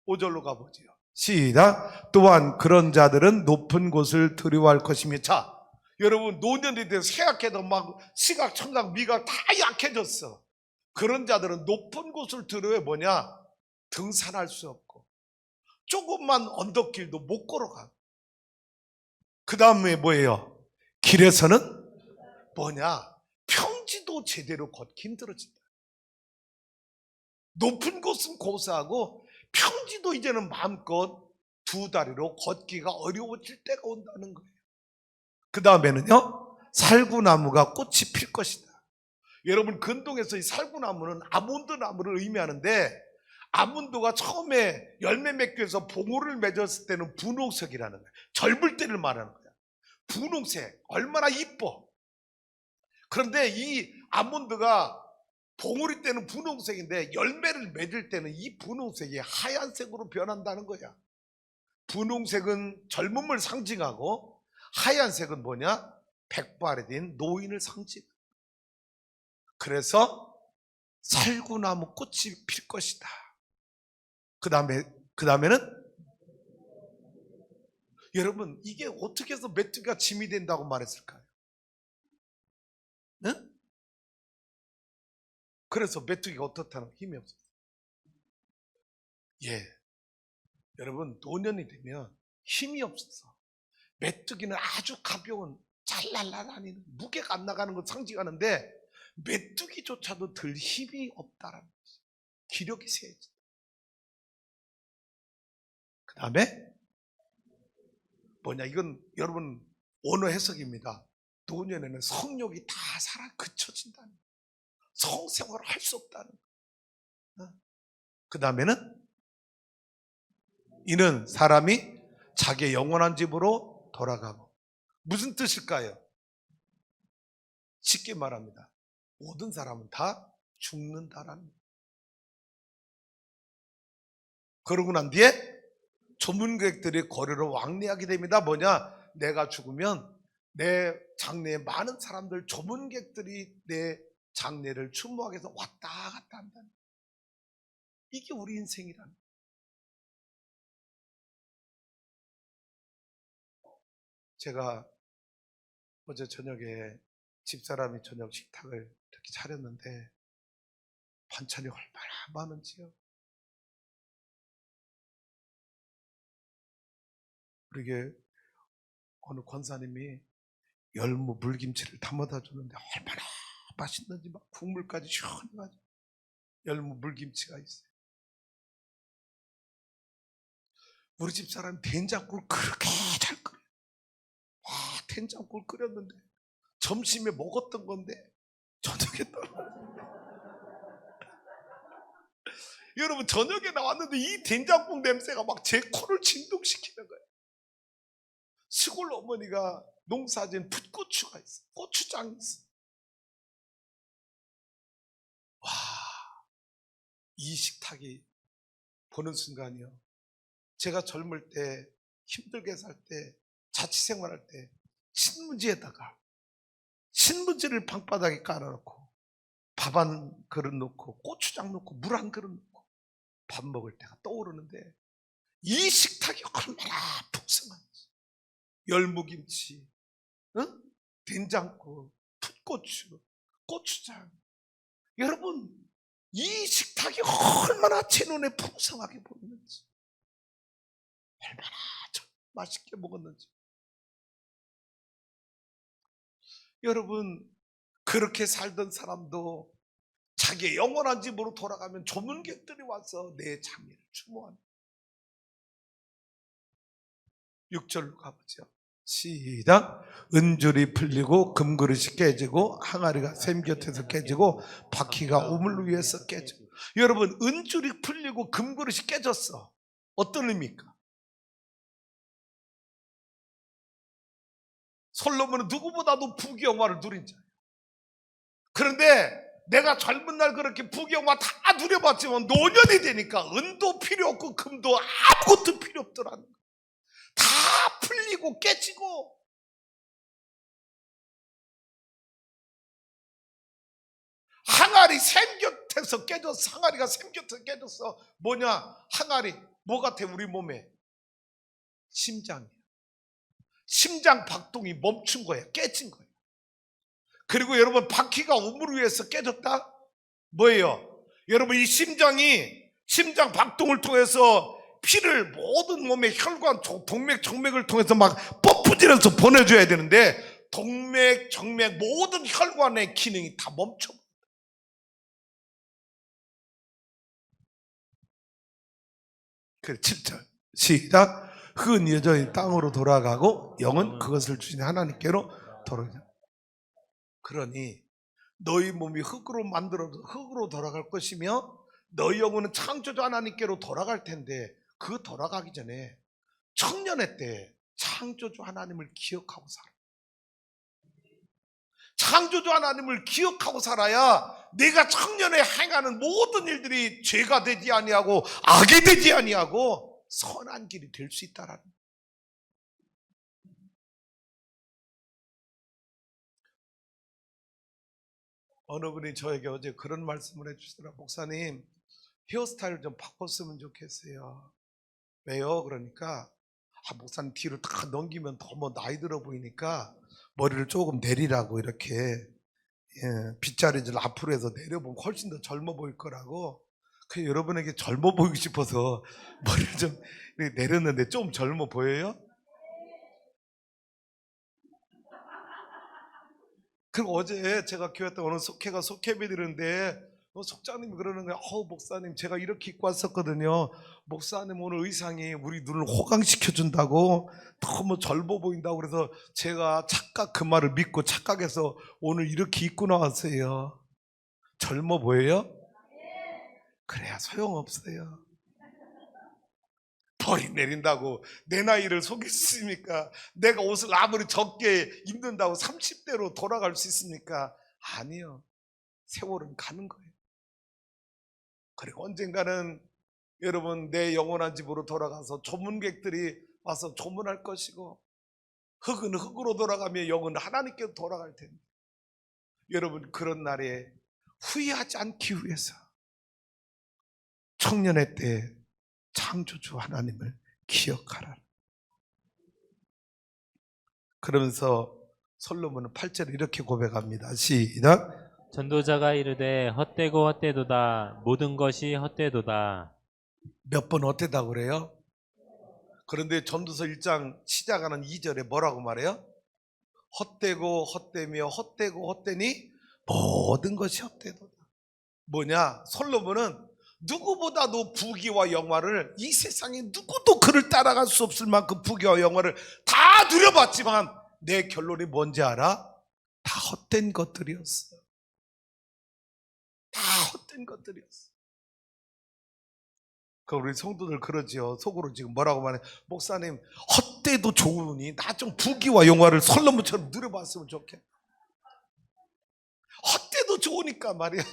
S1: 5절로 가보죠. 시작. 또한 그런 자들은 높은 곳을 두려워할 것이며. 자, 여러분 노년이 돼서 쇠약해도 막 시각, 청각, 미각 다 약해졌어. 그런 자들은 높은 곳을 두려워해. 뭐냐? 등산할 수 없고 조금만 언덕길도 못 걸어가. 그 다음에 뭐예요? 길에서는 뭐냐? 평지도 제대로 걷기 힘들어진다. 높은 곳은 고사하고 평지도 이제는 마음껏 두 다리로 걷기가 어려워질 때가 온다는 거예요. 그 다음에는요, 살구나무가 꽃이 필 것이다. 여러분 근동에서 이 살구나무는 아몬드 나무를 의미하는데, 아몬드가 처음에 열매 맺기 위해서 봉오를 맺었을 때는 분홍색이라는 거예요. 젊을 때를 말하는 거야. 분홍색, 얼마나 이뻐. 그런데 이 아몬드가 봉오리 때는 분홍색인데 열매를 맺을 때는 이 분홍색이 하얀색으로 변한다는 거야. 분홍색은 젊음을 상징하고 하얀색은 뭐냐? 백발이 된 노인을 상징. 그래서 살구나무 꽃이 필 것이다. 그 다음에는 여러분 이게 어떻게 해서 메뚜기가 짐이 된다고 말했을까요? 응? 그래서 메뚜기가 어떻다는 힘이 없어요. 예, 여러분 노년이 되면 힘이 없어서 메뚜기는 아주 가벼운 잘 날아다니는 무게가 안 나가는 걸 상징하는데, 메뚜기조차도 들 힘이 없다라는 거지. 기력이 세지. 그 다음에 뭐냐, 이건 여러분 언어 해석입니다. 노년에는 성욕이 다 살아 그쳐진다는 거예요. 성생활을 할 수 없다는 거예요. 그 다음에는 이는 사람이 자기의 영원한 집으로 돌아가고. 무슨 뜻일까요? 쉽게 말합니다. 모든 사람은 다 죽는다라는 거예요. 그러고 난 뒤에 조문객들이 거리로 왕래하게 됩니다. 뭐냐? 내가 죽으면 내 장례에 많은 사람들, 조문객들이 내 장례를 추모하기 위해서 왔다 갔다 한다는 거예요. 이게 우리 인생이라는 거예요. 제가 어제 저녁에 집사람이 저녁 식탁을 이렇게 차렸는데 반찬이 얼마나 많은지요. 그러게 어느 권사님이 열무 물김치를 담아다 줬는데 얼마나 맛있는지 막 국물까지 시원해가지고 열무 물김치가 있어요. 우리 집사람이 된장국을 그렇게 잘 끓여요. 된장국을 끓였는데 점심에 먹었던 건데 저녁에 떨어졌어요. 여러분 저녁에 나왔는데 이 된장국 냄새가 막 제 코를 진동시키는 거예요. 시골 어머니가 농사진 풋고추가 있어. 고추장이 있어. 와, 이 식탁이 보는 순간이요. 제가 젊을 때 힘들게 살 때 자취생활할 때 신문지에다가 신문지를 방바닥에 깔아놓고 밥 한 그릇 놓고 고추장 놓고 물 한 그릇 놓고 밥 먹을 때가 떠오르는데, 이 식탁이 얼마나 풍성한지. 열무김치, 응? 된장국, 풋고추, 고추장. 여러분 이 식탁이 얼마나 제 눈에 풍성하게 보이는지, 얼마나 참 맛있게 먹었는지. 여러분 그렇게 살던 사람도 자기의 영원한 집으로 돌아가면 조문객들이 와서 내 장례를 추모하는. 6절로 가보죠. 시작. 은줄이 풀리고 금그릇이 깨지고 항아리가 샘 곁에서 깨지고 바퀴가 우물 위에서 깨져. 여러분, 은줄이 풀리고 금그릇이 깨졌어. 어떤 의미입니까? 솔로몬은 누구보다도 부귀영화를 누린 자예요. 그런데 내가 젊은 날 그렇게 부귀영화 다 누려봤지만 노년이 되니까 은도 필요 없고 금도 아무것도 필요 없더라는 거예요. 다 풀리고 깨지고. 항아리 샘 곁에서 깨졌어. 항아리가 샘 곁에서 깨졌어. 뭐냐? 항아리 뭐 같아? 우리 몸에 심장이야. 심장 박동이 멈춘 거야. 깨진 거야. 그리고 여러분, 바퀴가 우물 위에서 깨졌다? 뭐예요? 여러분, 이 심장이 심장 박동을 통해서 피를 모든 몸의 혈관, 동맥, 정맥을 통해서 막 뻗부지면서 보내줘야 되는데 동맥, 정맥 모든 혈관의 기능이 다 멈춰. 그래, 7절 시작. 흙은 여전히 땅으로 돌아가고 영은 그것을 주신 하나님께로 돌아가죠. 그러니 너희 몸이 흙으로 만들어서 흙으로 돌아갈 것이며 너희 영혼은 창조주 하나님께로 돌아갈 텐데, 그 돌아가기 전에 청년의 때 창조주 하나님을 기억하고 살아. 창조주 하나님을 기억하고 살아야 내가 청년에 행하는 모든 일들이 죄가 되지 아니하고 악이 되지 아니하고 선한 길이 될 수 있다라는 거예요. 어느 분이 저에게 어제 그런 말씀을 해주시더라. 목사님, 헤어스타일 좀 바꿨으면 좋겠어요. 왜요? 그러니까 목사님 뒤로 다 넘기면 너무 나이 들어 보이니까 머리를 조금 내리라고, 이렇게 빗자루질 앞으로 해서 내려보면 훨씬 더 젊어 보일 거라고. 그 여러분에게 젊어 보이고 싶어서 머리를 좀 이렇게 내렸는데 좀 젊어 보여요? 그리고 어제 제가 교회 때 어느 속회가 속회비 드는데 속장님이 그러는 거예요. 목사님, 제가 이렇게 입고 왔었거든요. 목사님 오늘 의상이 우리 눈을 호강시켜준다고, 너무 젊어 보인다고, 그래서 제가 착각, 그 말을 믿고 착각해서 오늘 이렇게 입고 나왔어요. 젊어 보여요? 그래야 소용없어요. 벌이 내린다고 내 나이를 속일 수 있습니까? 내가 옷을 아무리 적게 입는다고 30대로 돌아갈 수 있습니까? 아니요. 세월은 가는 거예요. 그리고 언젠가는 여러분, 내 영원한 집으로 돌아가서 조문객들이 와서 조문할 것이고, 흙은 흙으로 돌아가며 영은 하나님께 돌아갈 텐데, 여러분, 그런 날에 후회하지 않기 위해서 청년의 때 창조주 하나님을 기억하라. 그러면서 솔로몬은 8절에 이렇게 고백합니다. 시작.
S2: 전도자가 이르되 헛되고 헛되도다. 모든 것이 헛되도다.
S1: 몇 번 헛되다고 그래요? 그런데 전도서 1장 시작하는 2절에 뭐라고 말해요? 헛되고 헛되며 헛되고 헛되니 모든 것이 헛되도다. 뭐냐? 솔로몬은 누구보다도 부귀와 영화를, 이 세상에 누구도 그를 따라갈 수 없을 만큼 부귀와 영화를 다 누려봤지만 내 결론이 뭔지 알아? 다 헛된 것들이었어. 다 헛된 것들이었어. 그 우리 성도들 그러지요. 속으로 지금 뭐라고 말해? 목사님, 헛되도 좋으니 나 좀 부귀와 영화를 솔로몬처럼 누려봤으면 좋겠다. 헛되도 좋으니까 말이야.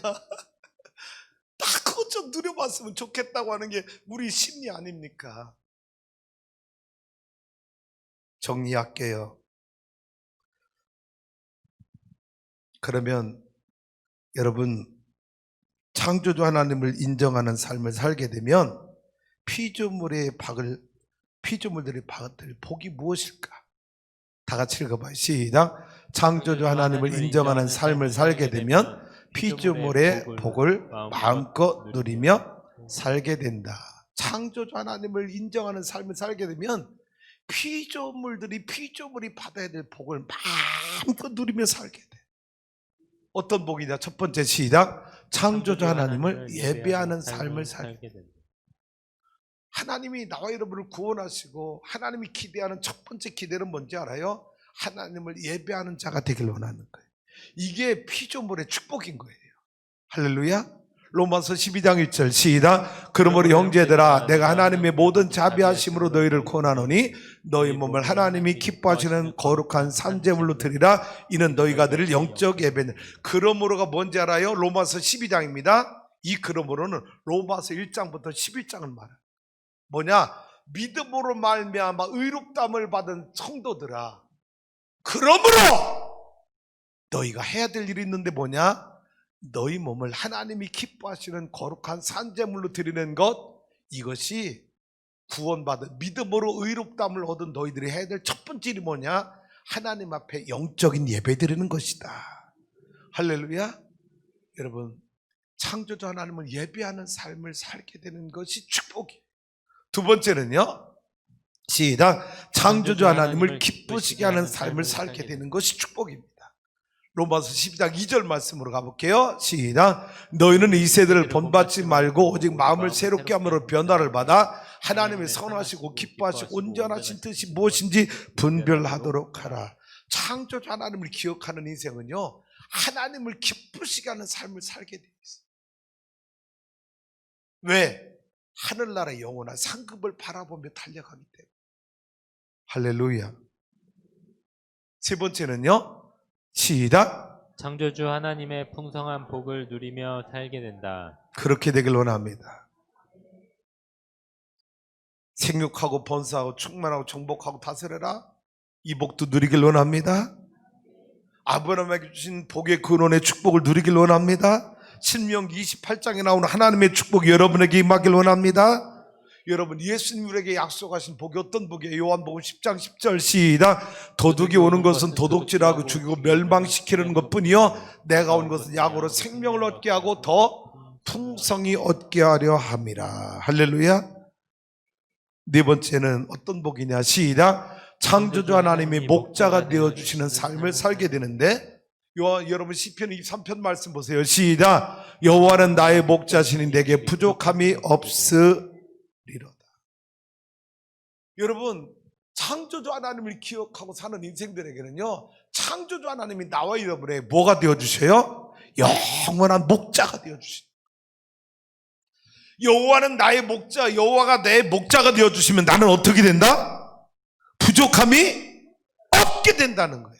S1: 나 그것 좀 누려봤으면 좋겠다고 하는 게 우리 심리 아닙니까? 정리할게요. 그러면 여러분, 창조주 하나님을 인정하는 삶을 살게 되면 피조물들이 받을 복이 무엇일까? 다 같이 읽어봐요. 시작. 창조주 하나님을 인정하는 삶을 살게 되면 피조물의 복을 마음껏 누리며 살게 된다. 창조주 하나님을 인정하는 삶을 살게 되면 피조물이 받아야 될 복을 마음껏 누리며 살게 돼. 어떤 복이냐? 첫 번째, 시작. 창조주 하나님을 예배하는 삶을 살게 된다. 하나님이 나와 여러분을 구원하시고 하나님이 기대하는 첫 번째 기대는 뭔지 알아요? 하나님을 예배하는 자가 되길 원하는 거예요. 이게 피조물의 축복인 거예요. 할렐루야. 로마서 12장 1절 시작. 그러므로 형제들아 내가 하나님의 모든 자비하심으로 너희를 권하노니 너희 몸을 하나님이 기뻐하시는 거룩한 산제물로 드리라. 이는 너희가 드릴 영적 예배는. 그러므로가 뭔지 알아요? 로마서 12장입니다. 이 그러므로는 로마서 1장부터 11장을 말해요. 뭐냐? 믿음으로 말미암아 의롭다함을 받은 성도들아, 그러므로 너희가 해야 될 일이 있는데 뭐냐? 너희 몸을 하나님이 기뻐하시는 거룩한 산제물로 드리는 것, 이것이 구원받은 믿음으로 의롭다함을 얻은 너희들이 해야 될 첫 번째 일이 뭐냐? 하나님 앞에 영적인 예배 드리는 것이다. 할렐루야. 여러분, 창조주 하나님을 예배하는 삶을 살게 되는 것이 축복이에요. 두 번째는요, 시작. 창조주 하나님을 기쁘시게 하는 삶을 살게 되는 것이 축복입니다. 로마서 12장 2절 말씀으로 가볼게요. 시작. 너희는 이 세대를 본받지 말고 오직 마음을 새롭게 함으로 변화를 받아 하나님의 선하시고 기뻐하시고 온전하신 뜻이 무엇인지 분별하도록 하라. 창조주 하나님을 기억하는 인생은요, 하나님을 기쁘시게 하는 삶을 살게 되어 있어요. 왜? 하늘나라의 영원한 상급을 바라보며 달려가기 때문에. 할렐루야. 세 번째는요, 시작.
S2: 창조주 하나님의 풍성한 복을 누리며 살게 된다.
S1: 그렇게 되길 원합니다. 생육하고 번성하고 충만하고 정복하고 다스려라. 이 복도 누리길 원합니다. 아브라함에게 주신 복의 근원의 축복을 누리길 원합니다. 신명기 28장에 나오는 하나님의 축복이 여러분에게 임하길 원합니다. 여러분, 예수님 우리에게 약속하신 복이 어떤 복이에요? 요한복음 10장 10절 시작. 도둑이 오는 것은 도둑질하고 죽이고 멸망시키는 것뿐이요 내가 온 것은 약으로 생명을 얻게 하고 더 풍성히 얻게 하려 함이라. 할렐루야. 네 번째는 어떤 복이냐? 시작. 창조주 하나님이 목자가 되어주시는 삶을 살게 되는데, 여러분 시편 23편 말씀 보세요. 시작. 여호와는 나의 목자시니 내게 부족함이 없으리로다. 여러분, 창조주 하나님을 기억하고 사는 인생들에게는요, 창조주 하나님이 나와 여러분의 뭐가 되어주셔요? 영원한 목자가 되어주시죠. 여호와는 나의 목자, 여호와가 내 목자가 되어주시면 나는 어떻게 된다? 부족함이 없게 된다는 거예요.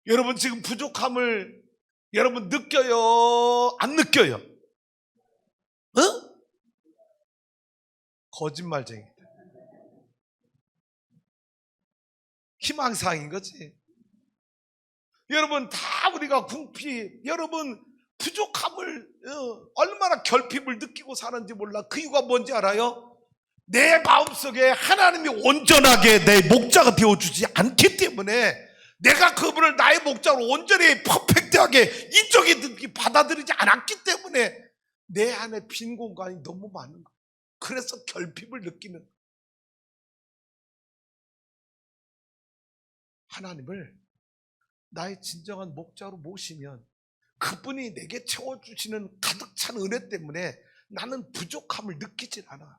S1: 여러분 지금 부족함을 여러분 느껴요? 안 느껴요? 거짓말쟁이다. 희망사항인 거지. 여러분 다 우리가 여러분 부족함을 얼마나 결핍을 느끼고 사는지 몰라. 그 이유가 뭔지 알아요? 내 마음속에 하나님이 온전하게 내 목자가 되어주지 않기 때문에, 내가 그분을 나의 목자로 온전히 퍼펙트하게 인정이 받아들이지 않았기 때문에 내 안에 빈 공간이 너무 많은 거예요. 그래서 결핍을 느끼는 거예요. 하나님을 나의 진정한 목자로 모시면 그분이 내게 채워주시는 가득 찬 은혜 때문에 나는 부족함을 느끼질 않아.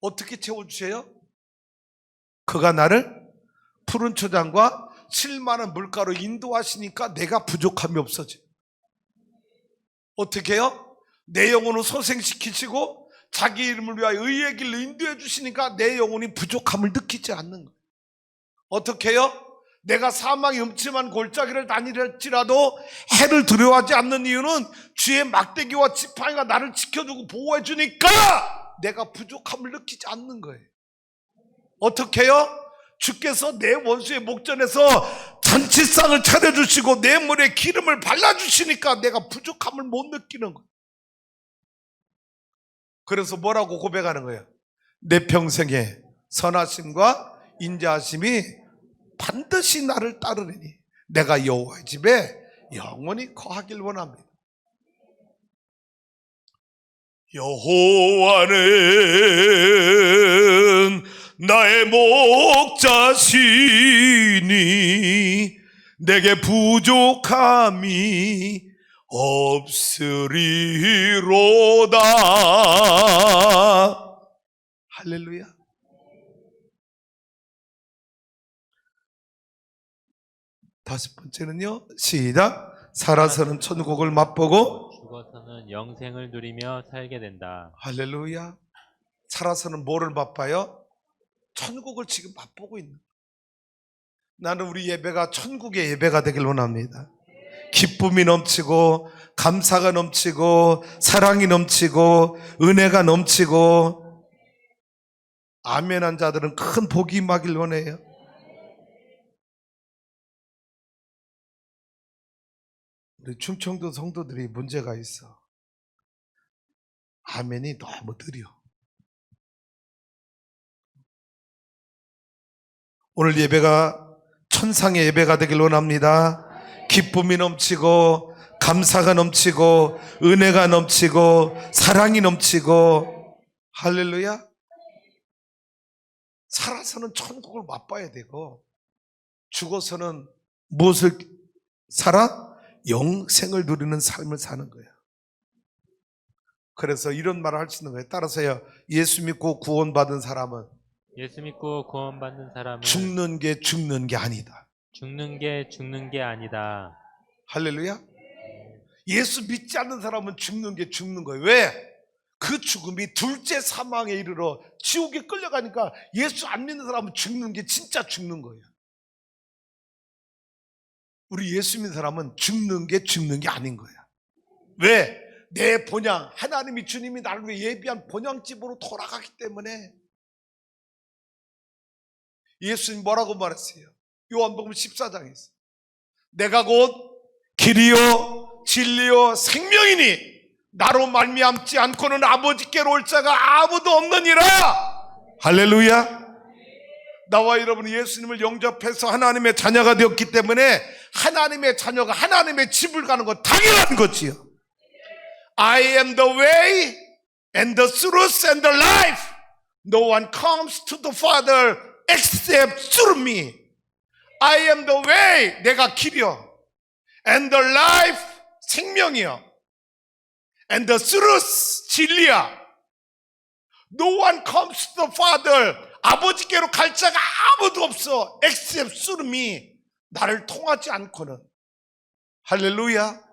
S1: 어떻게 채워주세요? 그가 나를 푸른 초장과 칠만한 물가로 인도하시니까 내가 부족함이 없어져. 어떻게 해요? 내 영혼을 소생시키시고 자기 이름을 위하여 의의 길로 인도해 주시니까 내 영혼이 부족함을 느끼지 않는 거예요. 어떻게 해요? 내가 사망의 음침한 골짜기를 다닐지라도 해를 두려워하지 않는 이유는 주의 막대기와 지팡이가 나를 지켜주고 보호해 주니까 내가 부족함을 느끼지 않는 거예요. 어떻게 해요? 주께서 내 원수의 목전에서 잔치상을 차려주시고 내 머리에 기름을 발라주시니까 내가 부족함을 못 느끼는 거예요. 그래서 뭐라고 고백하는 거예요? 내 평생에 선하심과 인자하심이 반드시 나를 따르리니 내가 여호와의 집에 영원히 거하길 원합니다. 여호와는 나의 목자시니 내게 부족함이 없으리로다. 할렐루야. 다섯 번째는요, 시작. 살아서는 천국을 맛보고
S2: 죽어서는 영생을 누리며 살게 된다.
S1: 할렐루야. 살아서는 뭐를 맛봐요? 천국을 지금 맛보고 있는. 나는 우리 예배가 천국의 예배가 되길 원합니다. 기쁨이 넘치고 감사가 넘치고 사랑이 넘치고 은혜가 넘치고 아멘한 자들은 큰 복이 임하길 원해요. 우리 충청도 성도들이 문제가 있어. 아멘이 너무 느려. 오늘 예배가 천상의 예배가 되길 원합니다. 기쁨이 넘치고 감사가 넘치고 은혜가 넘치고 사랑이 넘치고 할렐루야. 살아서는 천국을 맛봐야 되고 죽어서는 무엇을 살아? 영생을 누리는 삶을 사는 거예요. 그래서 이런 말을 할 수 있는 거예요. 따라서요, 예수 믿고 구원받은 사람은
S2: 예수 믿고 구원받는 사람은
S1: 죽는 게 아니다.
S2: 죽는 게 아니다.
S1: 할렐루야. 예수 믿지 않는 사람은 죽는 거예요. 왜? 그 죽음이 둘째 사망에 이르러 지옥에 끌려가니까 예수 안 믿는 사람은 죽는 게 진짜 죽는 거예요. 우리 예수 믿는 사람은 죽는 게 아닌 거야. 왜? 내 본향, 하나님이 주님이 나를 위해 예비한 본향집으로 돌아가기 때문에. 예수님 뭐라고 말했어요? 요한복음 14장에서 내가 곧 길이요 진리요 생명이니 나로 말미암지 않고는 아버지께로 올 자가 아무도 없느니라. 할렐루야. 나와 여러분이 예수님을 영접해서 하나님의 자녀가 되었기 때문에 하나님의 자녀가 하나님의 집을 가는 건 당연한 거지요. I am the way and the truth and the life. No one comes to the Father except through me. I am the way, 내가 길이요. And the life, 생명이요. And the truth, 진리야. No one comes to the Father. 아버지께로 갈 자가 아무도 없어. Except through me. 나를 통하지 않고는. 할렐루야.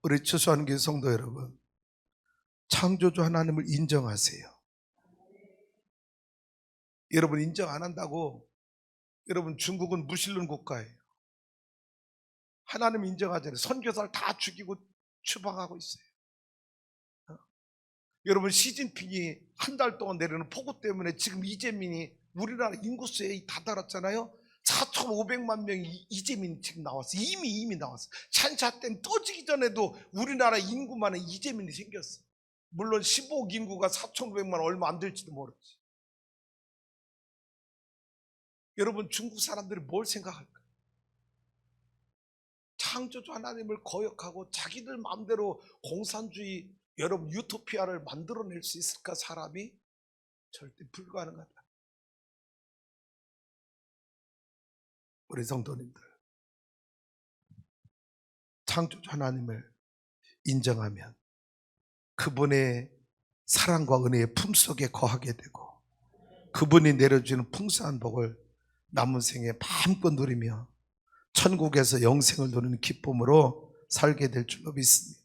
S1: 우리 추수하는 성도 여러분, 창조주 하나님을 인정하세요. 여러분 인정 안 한다고 여러분 중국은 무신론 국가예요. 하나님 인정하잖아요. 선교사를 다 죽이고 추방하고 있어요. 여러분 시진핑이 한 달 동안 내리는 폭우 때문에 지금 이재민이 우리나라 인구수에 다다랐잖아요. 4,500만 명이 이재민이 지금 나왔어. 이미 나왔어. 찬샤댐 떠지기 전에도 우리나라 인구만은 이재민이 생겼어. 물론 15억 인구가 4,500만 얼마 안 될지도 모르지. 여러분 중국 사람들이 뭘 생각할까요? 창조주 하나님을 거역하고 자기들 마음대로 공산주의 여러분 유토피아를 만들어낼 수 있을까? 사람이 절대 불가능하다. 우리 성도님들, 창조주 하나님을 인정하면 그분의 사랑과 은혜의 품속에 거하게 되고 그분이 내려주는 풍성한 복을 남은 생에 마음껏 누리며 천국에서 영생을 누리는 기쁨으로 살게 될 줄로 믿습니다.